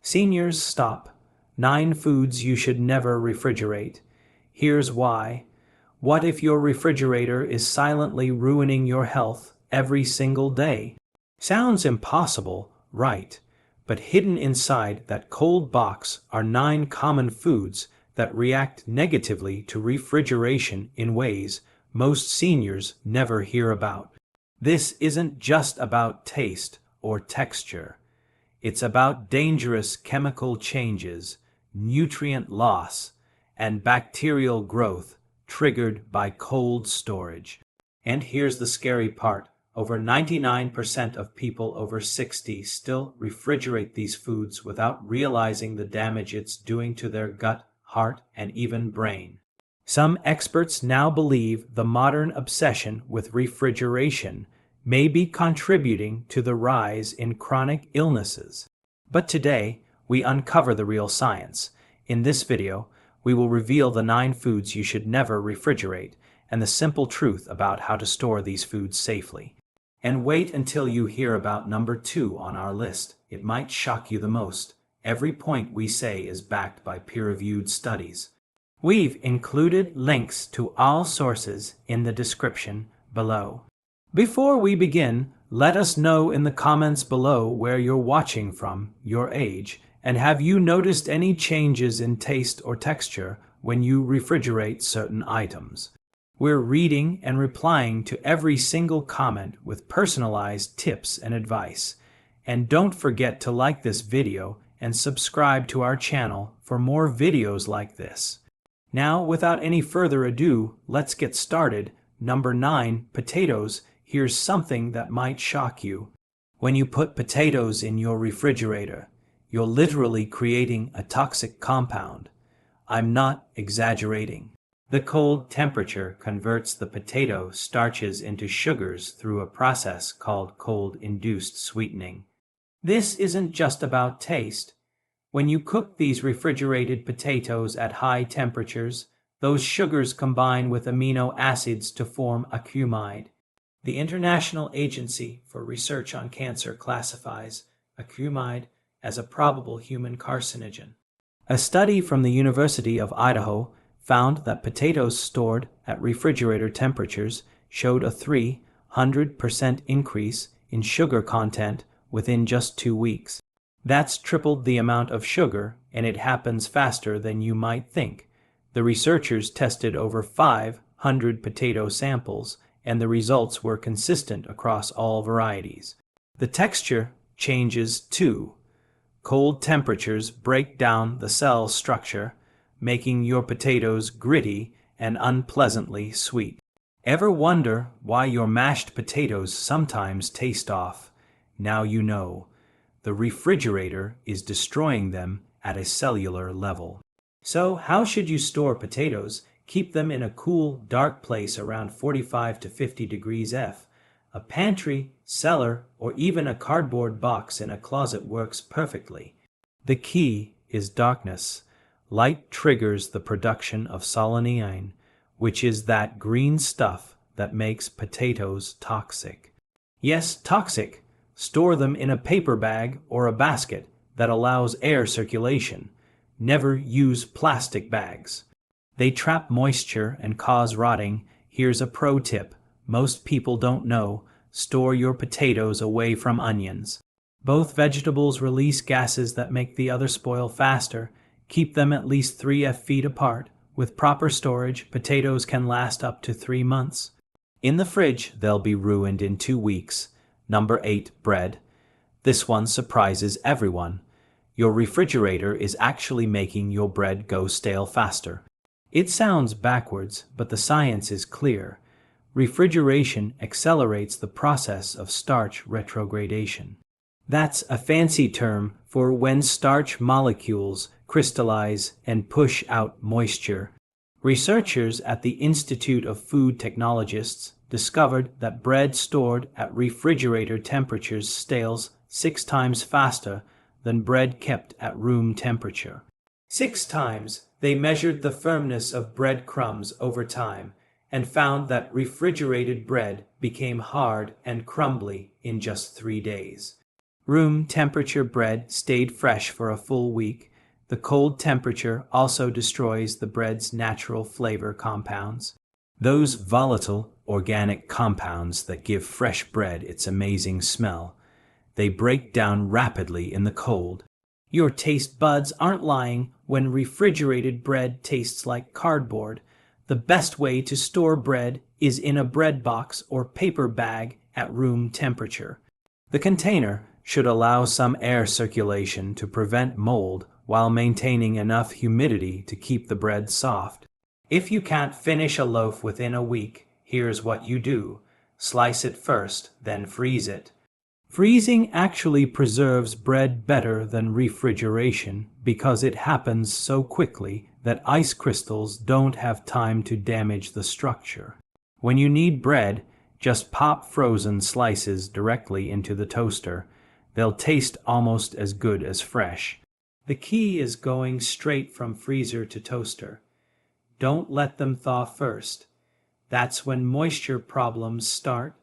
Seniors, stop. 9 foods you should never refrigerate. Here's why. What if your refrigerator is silently ruining your health every single day? Sounds impossible, right? But hidden inside that cold box are 9 common foods that react negatively to refrigeration in ways most seniors never hear about. This isn't just about taste or texture. It's about dangerous chemical changes, nutrient loss, and bacterial growth triggered by cold storage. And here's the scary part. Over 99% of people over 60 still refrigerate these foods without realizing the damage it's doing to their gut, heart, and even brain. Some experts now believe the modern obsession with refrigeration may be contributing to the rise in chronic illnesses. But today, we uncover the real science. In this video, we will reveal the 9 foods you should never refrigerate and the simple truth about how to store these foods safely. And wait until you hear about number 2 on our list. It might shock you the most. Every point we say is backed by peer-reviewed studies. We've included links to all sources in the description below. Before we begin, let us know in the comments below where you're watching from, your age, and have you noticed any changes in taste or texture when you refrigerate certain items. We're reading and replying to every single comment with personalized tips and advice. And don't forget to like this video and subscribe to our channel for more videos like this. Now, without any further ado, let's get started. Number 9, potatoes. Here's something that might shock you. When you put potatoes in your refrigerator, you're literally creating a toxic compound. I'm not exaggerating. The cold temperature converts the potato starches into sugars through a process called cold-induced sweetening. This isn't just about taste. When you cook these refrigerated potatoes at high temperatures, those sugars combine with amino acids to form acumide. The International Agency for Research on Cancer classifies acumide as a probable human carcinogen. A study from the University of Idaho found that potatoes stored at refrigerator temperatures showed a 300% increase in sugar content within just 2 weeks. That's tripled the amount of sugar, and it happens faster than you might think. The researchers tested over 500 potato samples, and the results were consistent across all varieties. The texture changes too. Cold temperatures break down the cell structure, making your potatoes gritty and unpleasantly sweet. Ever wonder why your mashed potatoes sometimes taste off? Now you know. The refrigerator is destroying them at a cellular level. So, how should you store potatoes? Keep them in a cool, dark place around 45 to 50 degrees F. A pantry, cellar, or even a cardboard box in a closet works perfectly. The key is darkness. Light triggers the production of solanine, which is that green stuff that makes potatoes toxic. Yes, toxic. Store them in a paper bag or a basket that allows air circulation. Never use plastic bags. They trap moisture and cause rotting. Here's a pro tip most people don't know. Store your potatoes away from onions. Both vegetables release gases that make the other spoil faster. Keep them at least 3 feet apart. With proper storage, potatoes can last up to 3 months. In the fridge, they'll be ruined in 2 weeks. Number 8, bread. This one surprises everyone. Your refrigerator is actually making your bread go stale faster. It sounds backwards, but the science is clear. Refrigeration accelerates the process of starch retrogradation. That's a fancy term for when starch molecules crystallize and push out moisture. Researchers at the Institute of Food Technologists discovered that bread stored at refrigerator temperatures stales 6 times faster than bread kept at room temperature. 6 times. They measured the firmness of bread crumbs over time and found that refrigerated bread became hard and crumbly in just 3 days. Room temperature bread stayed fresh for a full week. The cold temperature also destroys the bread's natural flavor compounds. Those volatile organic compounds that give fresh bread its amazing smell. They break down rapidly in the cold. Your taste buds aren't lying when refrigerated bread tastes like cardboard. The best way to store bread is in a bread box or paper bag at room temperature. The container should allow some air circulation to prevent mold while maintaining enough humidity to keep the bread soft. If you can't finish a loaf within a week, here's what you do. Slice it first, then freeze it. Freezing actually preserves bread better than refrigeration because it happens so quickly that ice crystals don't have time to damage the structure. When you need bread, just pop frozen slices directly into the toaster. They'll taste almost as good as fresh. The key is going straight from freezer to toaster. Don't let them thaw first. That's when moisture problems start.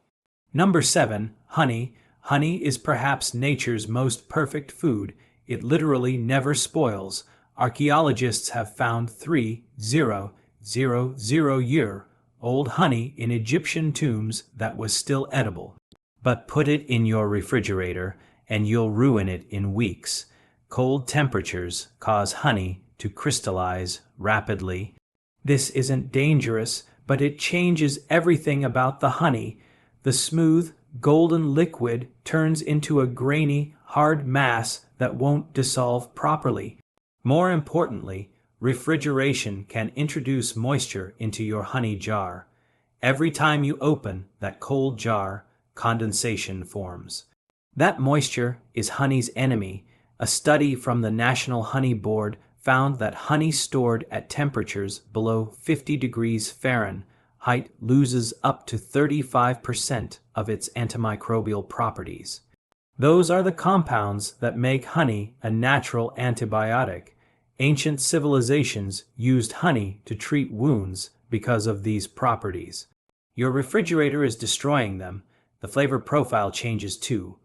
Number 7. Honey. Honey is perhaps nature's most perfect food. It literally never spoils. Archaeologists have found 3,000-year-old honey in Egyptian tombs that was still edible. But put it in your refrigerator and you'll ruin it in weeks. Cold temperatures cause honey to crystallize rapidly. This isn't dangerous, but it changes everything about the honey. The smooth, golden liquid turns into a grainy, hard mass that won't dissolve properly. More importantly, refrigeration can introduce moisture into your honey jar. Every time you open that cold jar, condensation forms. That moisture is honey's enemy. A study from the National Honey Board found that honey stored at temperatures below 50 degrees Fahrenheit loses up to 35% of its antimicrobial properties. Those are the compounds that make honey a natural antibiotic. Ancient civilizations used honey to treat wounds because of these properties. Your refrigerator is destroying them. The flavor profile changes too.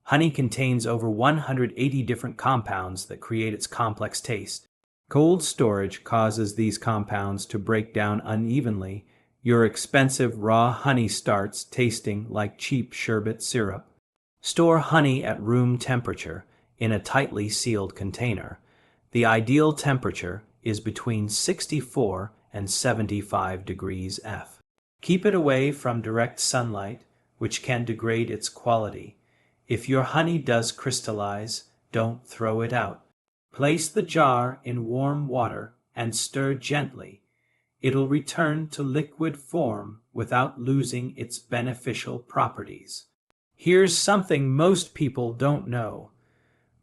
Honey contains over 180 different compounds that create its complex taste. Cold storage causes these compounds to break down unevenly. Your expensive raw honey starts tasting like cheap sherbet syrup. Store honey at room temperature in a tightly sealed container. The ideal temperature is between 64 and 75 degrees F. Keep it away from direct sunlight, which can degrade its quality. If your honey does crystallize, don't throw it out. Place the jar in warm water and stir gently. It'll return to liquid form without losing its beneficial properties. Here's something most people don't know.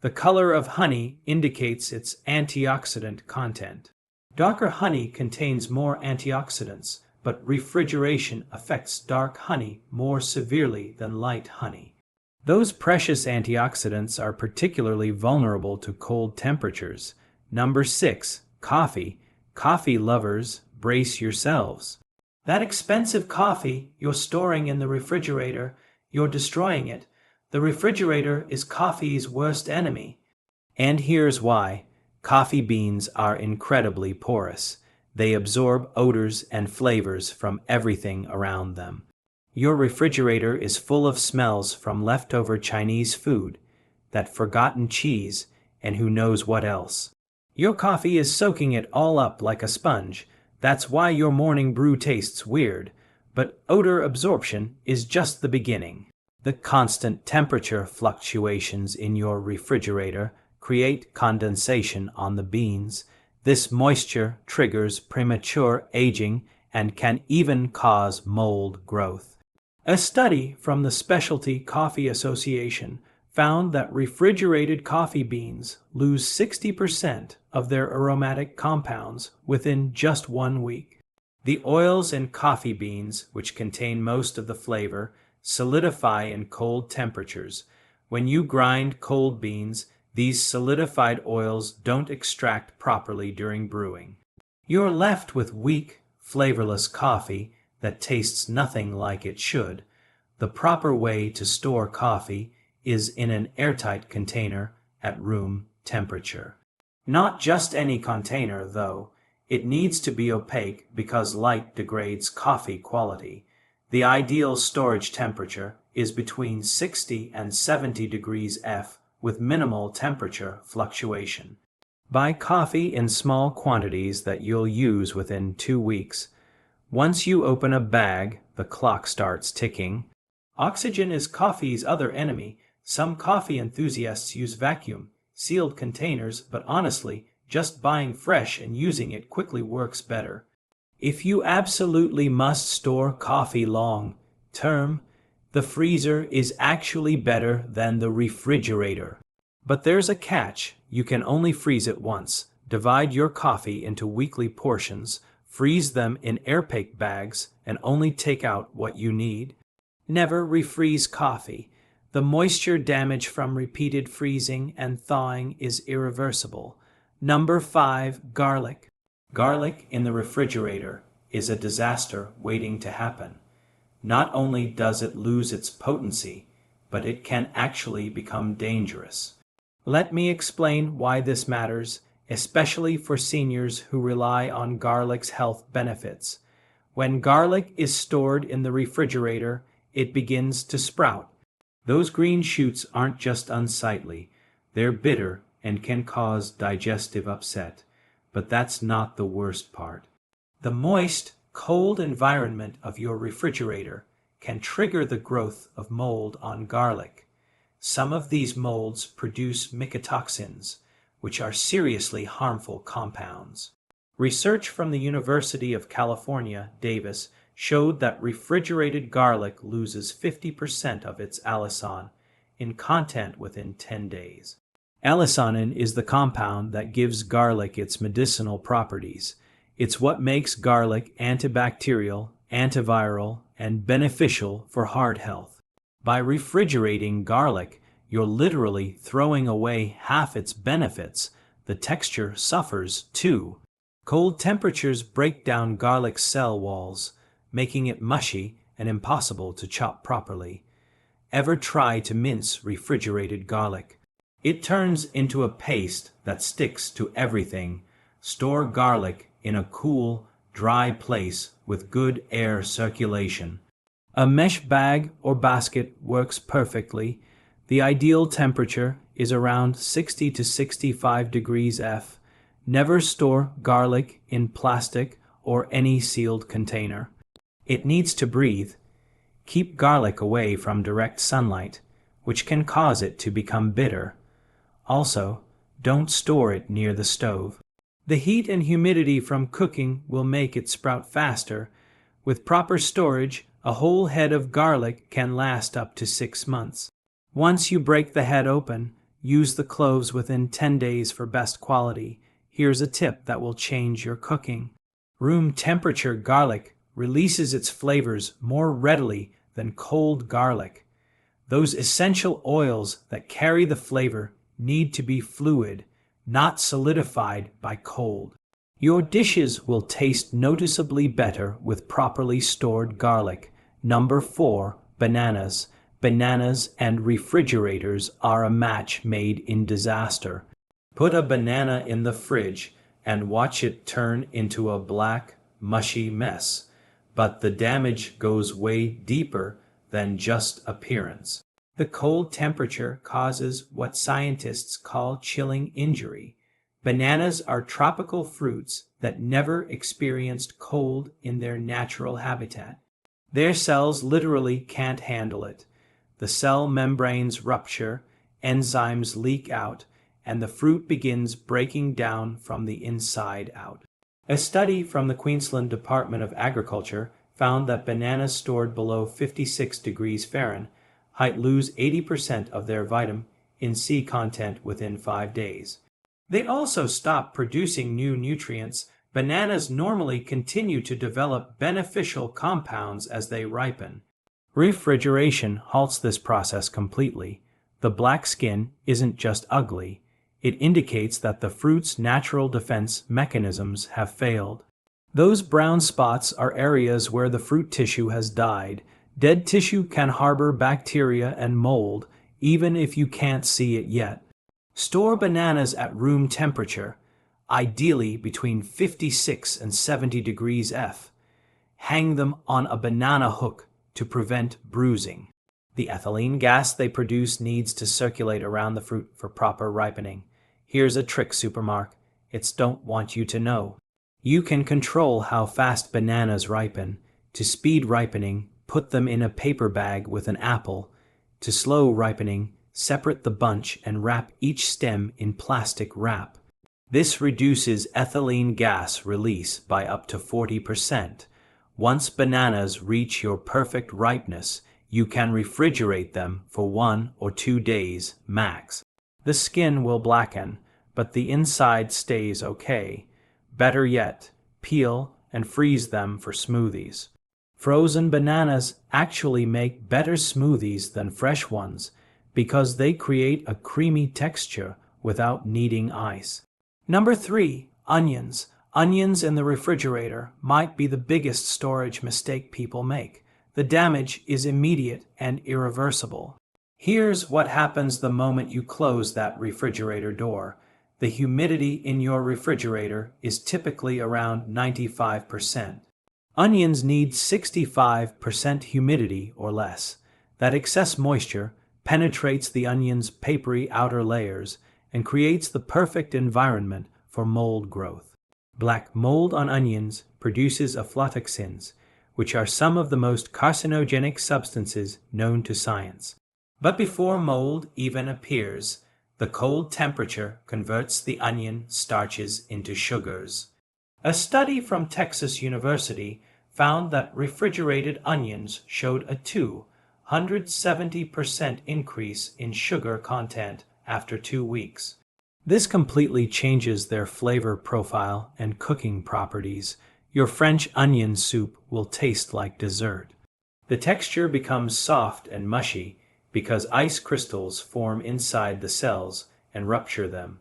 The color of honey indicates its antioxidant content. Darker honey contains more antioxidants, but refrigeration affects dark honey more severely than light honey. Those precious antioxidants are particularly vulnerable to cold temperatures. Number 6. Coffee. Coffee lovers, brace yourselves. That expensive coffee you're storing in the refrigerator, you're destroying it. The refrigerator is coffee's worst enemy. And here's why. Coffee beans are incredibly porous. They absorb odors and flavors from everything around them. Your refrigerator is full of smells from leftover Chinese food, that forgotten cheese, and who knows what else. Your coffee is soaking it all up like a sponge. That's why your morning brew tastes weird. But odor absorption is just the beginning. The constant temperature fluctuations in your refrigerator create condensation on the beans. This moisture triggers premature aging and can even cause mold growth. A study from the Specialty Coffee Association found that refrigerated coffee beans lose 60% of their aromatic compounds within just 1 week. The oils in coffee beans, which contain most of the flavor, solidify in cold temperatures. When you grind cold beans, these solidified oils don't extract properly during brewing. You're left with weak, flavorless coffee that tastes nothing like it should. The proper way to store coffee is in an airtight container at room temperature. Not just any container, though. It needs to be opaque because light degrades coffee quality. The ideal storage temperature is between 60 and 70 degrees F with minimal temperature fluctuation. Buy coffee in small quantities that you'll use within 2 weeks. Once you open a bag, the clock starts ticking. Oxygen is coffee's other enemy. Some coffee enthusiasts use vacuum sealed containers, but honestly, just buying fresh and using it quickly works better. If you absolutely must store coffee long-term, the freezer is actually better than the refrigerator. But there's a catch. You can only freeze it once. Divide your coffee into weekly portions, freeze them in airtight bags, and only take out what you need. Never refreeze coffee. The moisture damage from repeated freezing and thawing is irreversible. Number 5. Garlic. Garlic in the refrigerator is a disaster waiting to happen. Not only does it lose its potency, but it can actually become dangerous. Let me explain why this matters, especially for seniors who rely on garlic's health benefits. When garlic is stored in the refrigerator, it begins to sprout. Those green shoots aren't just unsightly, they're bitter and can cause digestive upset. But that's not the worst part. The moist, cold environment of your refrigerator can trigger the growth of mold on garlic. Some of these molds produce mycotoxins, which are seriously harmful compounds. Research from the University of California, Davis, showed that refrigerated garlic loses 50% of its allicin in content within 10 days. Allicin is the compound that gives garlic its medicinal properties. It's what makes garlic antibacterial, antiviral, and beneficial for heart health. By refrigerating garlic, you're literally throwing away half its benefits. The texture suffers too. Cold temperatures break down garlic's cell walls, making it mushy and impossible to chop properly. Ever try to mince refrigerated garlic? It turns into a paste that sticks to everything. Store garlic in a cool, dry place with good air circulation. A mesh bag or basket works perfectly. The ideal temperature is around 60 to 65 degrees F. Never store garlic in plastic or any sealed container. It needs to breathe. Keep garlic away from direct sunlight, which can cause it to become bitter. Also, don't store it near the stove. The heat and humidity from cooking will make it sprout faster. With proper storage, a whole head of garlic can last up to 6 months. Once you break the head open, use the cloves within 10 days for best quality. Here's a tip that will change your cooking. Room temperature garlic releases its flavors more readily than cold garlic. Those essential oils that carry the flavor need to be fluid, not solidified by cold. Your dishes will taste noticeably better with properly stored garlic. Number 4. Bananas. Bananas and refrigerators are a match made in disaster. Put a banana in the fridge and watch it turn into a black, mushy mess. But the damage goes way deeper than just appearance. The cold temperature causes what scientists call chilling injury. Bananas are tropical fruits that never experienced cold in their natural habitat. Their cells literally can't handle it. The cell membranes rupture, enzymes leak out, and the fruit begins breaking down from the inside out. A study from the Queensland Department of Agriculture found that bananas stored below 56 degrees Fahrenheit lose 80% of their vitamin C content within 5 days. They also stop producing new nutrients. Bananas normally continue to develop beneficial compounds as they ripen. Refrigeration halts this process completely. The black skin isn't just ugly. It indicates that the fruit's natural defense mechanisms have failed. Those brown spots are areas where the fruit tissue has died. Dead tissue can harbor bacteria and mold. even if you can't see it yet. Store bananas at room temperature, ideally between 56 and 70 degrees F. Hang them on a banana hook to prevent bruising. The ethylene gas they produce needs to circulate around the fruit for proper ripening. Here's a trick, Supermark. It's don't want you to know. You can control how fast bananas ripen. To speed ripening, put them in a paper bag with an apple. To slow ripening, separate the bunch and wrap each stem in plastic wrap. This reduces ethylene gas release by up to 40%. Once bananas reach your perfect ripeness, you can refrigerate them for 1 or 2 days max. The skin will blacken, but the inside stays okay. Better yet, peel and freeze them for smoothies. Frozen bananas actually make better smoothies than fresh ones because they create a creamy texture without needing ice. Number 3, onions. Onions in the refrigerator might be the biggest storage mistake people make. The damage is immediate and irreversible. Here's what happens the moment you close that refrigerator door. The humidity in your refrigerator is typically around 95%. Onions need 65% humidity or less. That excess moisture penetrates the onion's papery outer layers and creates the perfect environment for mold growth. Black mold on onions produces aflatoxins, which are some of the most carcinogenic substances known to science. But before mold even appears, the cold temperature converts the onion starches into sugars. A study from Texas University found that refrigerated onions showed a 270% increase in sugar content after 2 weeks. This completely changes their flavor profile and cooking properties. Your French onion soup will taste like dessert. The texture becomes soft and mushy because ice crystals form inside the cells and rupture them.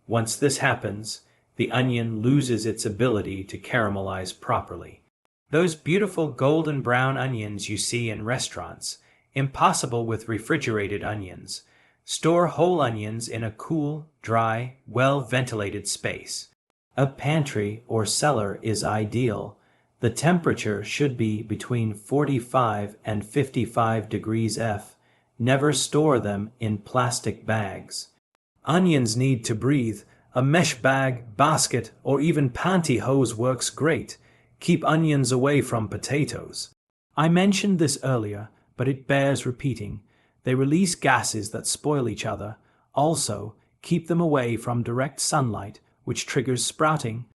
Once this happens, the onion loses its ability to caramelize properly. Those beautiful golden brown onions you see in restaurants, impossible with refrigerated onions. Store whole onions in a cool, dry, well-ventilated space. A pantry or cellar is ideal. The temperature should be between 45 and 55 degrees F. Never store them in plastic bags. Onions need to breathe. A mesh bag, basket, or even pantyhose works great. Keep onions away from potatoes. I mentioned this earlier, but it bears repeating. They release gases that spoil each other. Also, keep them away from direct sunlight, which triggers sprouting.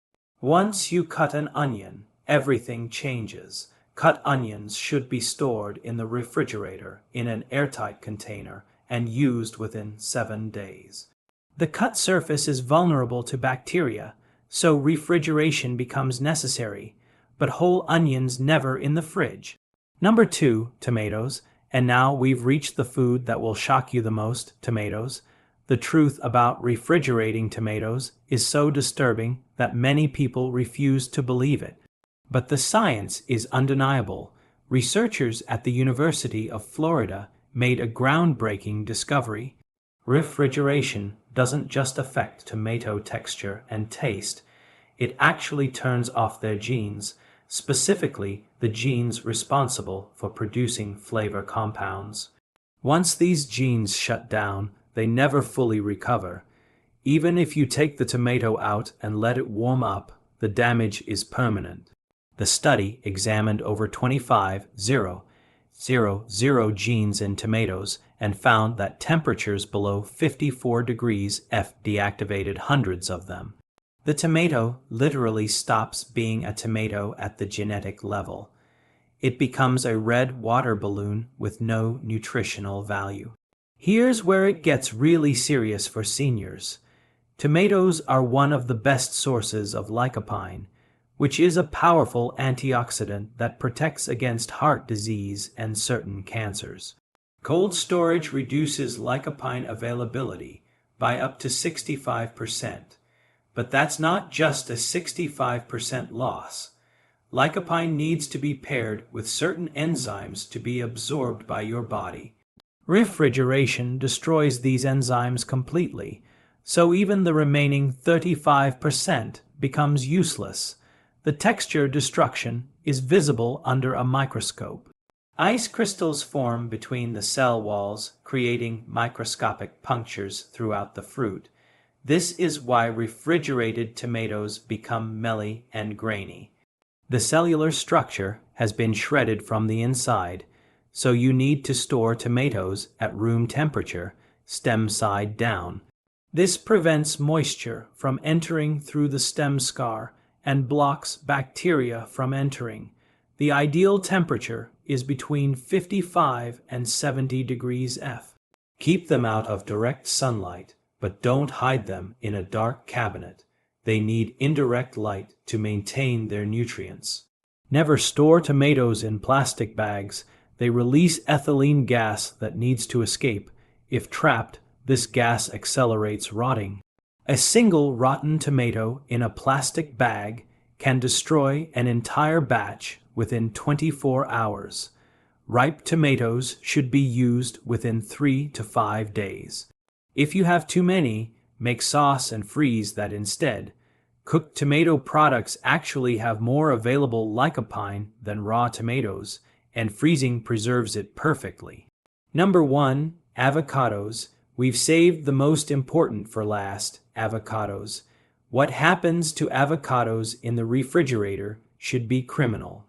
Once you cut an onion, everything changes. Cut onions should be stored in the refrigerator in an airtight container and used within 7 days. The cut surface is vulnerable to bacteria, so refrigeration becomes necessary, but whole onions never in the fridge. Number 2, tomatoes. And now we've reached the food that will shock you the most, tomatoes. The truth about refrigerating tomatoes is so disturbing that many people refuse to believe it. But the science is undeniable. Researchers at the University of Florida made a groundbreaking discovery. Refrigeration doesn't just affect tomato texture and taste. It actually turns off their genes, specifically the genes responsible for producing flavor compounds. Once these genes shut down, they never fully recover. Even if you take the tomato out and let it warm up, the damage is permanent. The study examined over 25,000 genes in tomatoes and found that temperatures below 54 degrees F deactivated hundreds of them. The tomato literally stops being a tomato at the genetic level. It becomes a red water balloon with no nutritional value. Here's where it gets really serious for seniors. Tomatoes are one of the best sources of lycopene, which is a powerful antioxidant that protects against heart disease and certain cancers. Cold storage reduces lycopene availability by up to 65%. But that's not just a 65% loss. Lycopene needs to be paired with certain enzymes to be absorbed by your body. Refrigeration destroys these enzymes completely, so even the remaining 35% becomes useless. The texture destruction is visible under a microscope. Ice crystals form between the cell walls, creating microscopic punctures throughout the fruit. This is why refrigerated tomatoes become melly and grainy. The cellular structure has been shredded from the inside, so you need to store tomatoes at room temperature, stem side down. This prevents moisture from entering through the stem scar and blocks bacteria from entering. The ideal temperature is between 55 and 70 degrees F. Keep them out of direct sunlight, but don't hide them in a dark cabinet. They need indirect light to maintain their nutrients. Never store tomatoes in plastic bags. They release ethylene gas that needs to escape. If trapped, this gas accelerates rotting. A single rotten tomato in a plastic bag can destroy an entire batch within 24 hours. Ripe tomatoes should be used within 3 to 5 days. If you have too many, make sauce and freeze that instead. Cooked tomato products actually have more available lycopene than raw tomatoes, and freezing preserves it perfectly. Number 1. Avocados. We've saved the most important for last, avocados. What happens to avocados in the refrigerator should be criminal.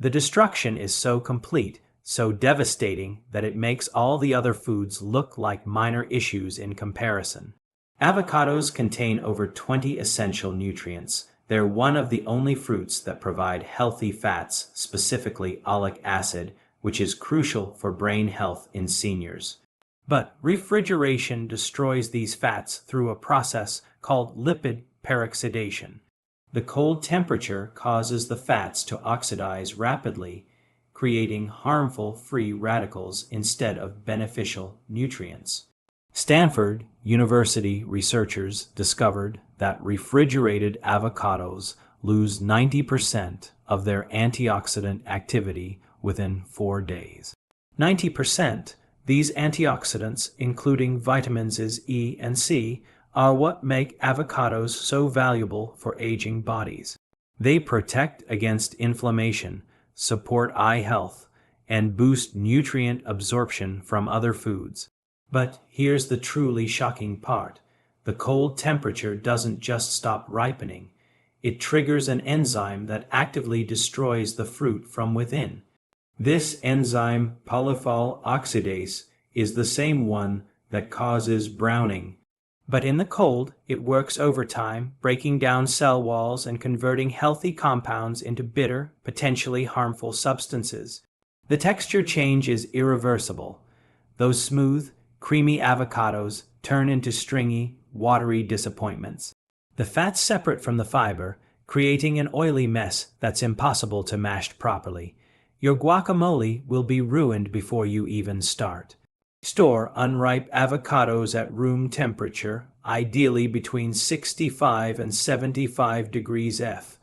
The destruction is so complete, so devastating, that it makes all the other foods look like minor issues in comparison. Avocados contain over 20 essential nutrients. They're one of the only fruits that provide healthy fats, specifically oleic acid, which is crucial for brain health in seniors. But refrigeration destroys these fats through a process called lipid peroxidation. The cold temperature causes the fats to oxidize rapidly, creating harmful free radicals instead of beneficial nutrients. Stanford University researchers discovered that refrigerated avocados lose 90% of their antioxidant activity within 4 days. 90%. These antioxidants, including vitamins E and C, are what make avocados so valuable for aging bodies. They protect against inflammation, support eye health, and boost nutrient absorption from other foods. But here's the truly shocking part. The cold temperature doesn't just stop ripening. It triggers an enzyme that actively destroys the fruit from within. This enzyme, polyphol oxidase, is the same one that causes browning. But in the cold, it works overtime, breaking down cell walls and converting healthy compounds into bitter, potentially harmful substances. The texture change is irreversible. Those smooth, creamy avocados turn into stringy, watery disappointments. The fats separate from the fiber, creating an oily mess that's impossible to mash properly. Your guacamole will be ruined before you even start. Store unripe avocados at room temperature, ideally between 65 and 75 degrees F.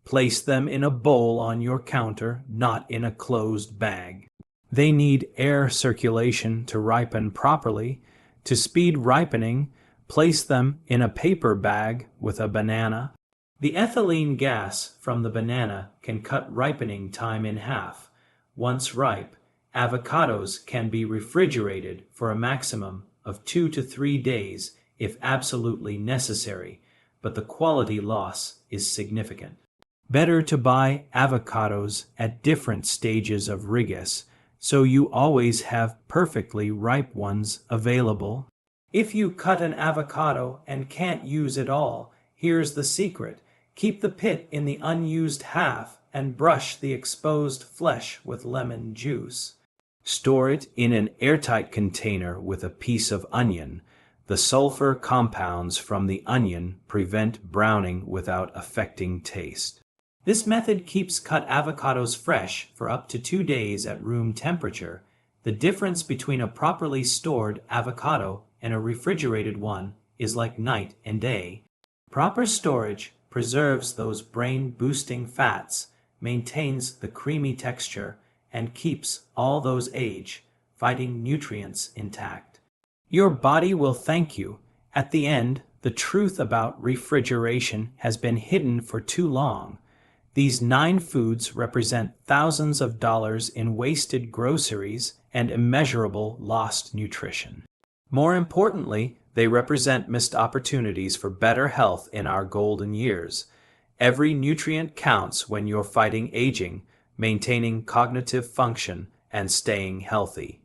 Place them in a bowl on your counter, not in a closed bag. They need air circulation to ripen properly. To speed ripening, place them in a paper bag with a banana. The ethylene gas from the banana can cut ripening time in half. Once ripe, avocados can be refrigerated for a maximum of 2 to 3 days if absolutely necessary, but the quality loss is significant. Better to buy avocados at different stages of rigus, so you always have perfectly ripe ones available. If you cut an avocado and can't use it all, here's the secret. Keep the pit in the unused half and brush the exposed flesh with lemon juice. Store it in an airtight container with a piece of onion. The sulfur compounds from the onion prevent browning without affecting taste. This method keeps cut avocados fresh for up to 2 days at room temperature. The difference between a properly stored avocado and a refrigerated one is like night and day. Proper storage preserves those brain-boosting fats, maintains the creamy texture, and keeps all those age fighting nutrients intact. Your body will thank you. At the end, the truth about refrigeration has been hidden for too long. These 9 foods represent thousands of dollars in wasted groceries and immeasurable lost nutrition. More importantly, they represent missed opportunities for better health in our golden years. Every nutrient counts when you're fighting aging, maintaining cognitive function, and staying healthy.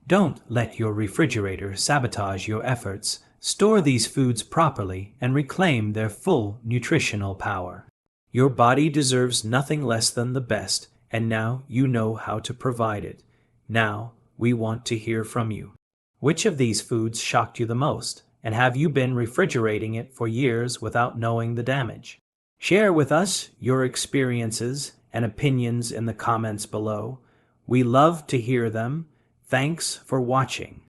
Don't let your refrigerator sabotage your efforts. Store these foods properly and reclaim their full nutritional power. Your body deserves nothing less than the best, and now you know how to provide it. Now, we want to hear from you. Which of these foods shocked you the most, and have you been refrigerating it for years without knowing the damage? Share with us your experiences and opinions in the comments below. We love to hear them. Thanks for watching.